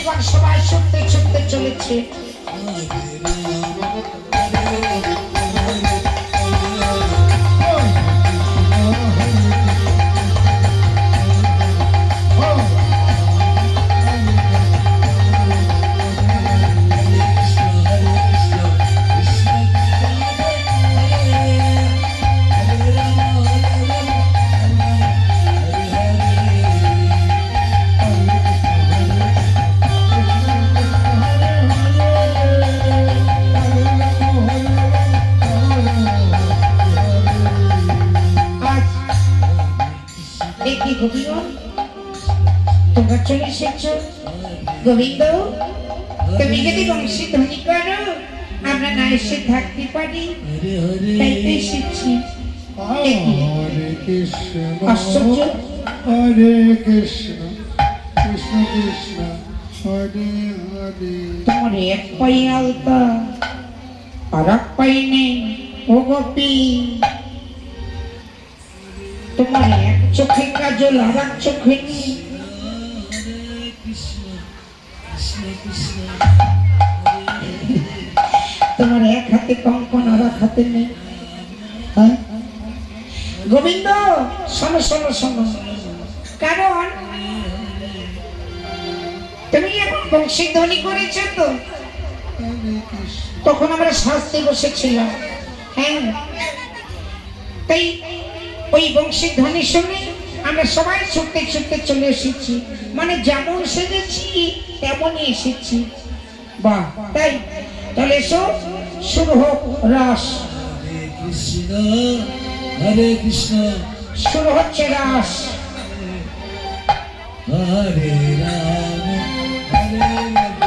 গোপীগণ সবাই ছুটতে ছুটতে চলেছে। তোমরা চলে এসেছো গোবিন্দ, তুমি যদি বংশীধ্বনি করো আমরা না এসে থাকতে পারি, তাই তো এসেছি। হরে কৃষ্ণ আশ্চর্য, হরে কৃষ্ণ কৃষ্ণ কৃষ্ণ হরে হরে। তোমার এক পাই আলতা আর এক পাই নেই ও গোপী, তোমার এক চোখে কাজল আর এক চোখে নেই। তোমার এক হাতে কঙ্কন আর এক হাতে নেই। গোবিন্দ শোনো শোনো শোনো, কারণ তুমি এখন বংশীধ্বনি করেছো তো, তখন আমরা শাস্তি বসেছিলাম। হ্যাঁ, তাই ওই বংশীধ্বনি শুনে আমরা সবাই ছুটতে ছুটতে চলে এসেছি, মানে যেমন সেজেছি তেমনই এসেছি। বাহ, তাই তাহলে এসো, শুরু হোক রাস। হরে কৃষ্ণ শুরু হচ্ছে রাস। হরে রাম হরে রাম।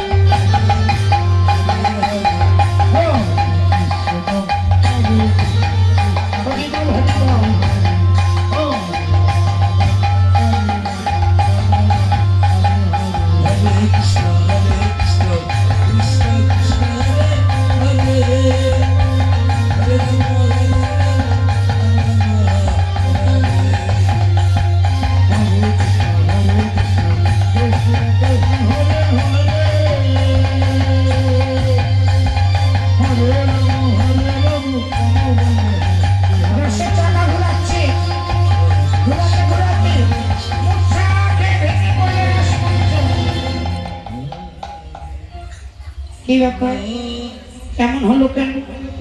কি ব্যাপার, কেমন হলো কেন?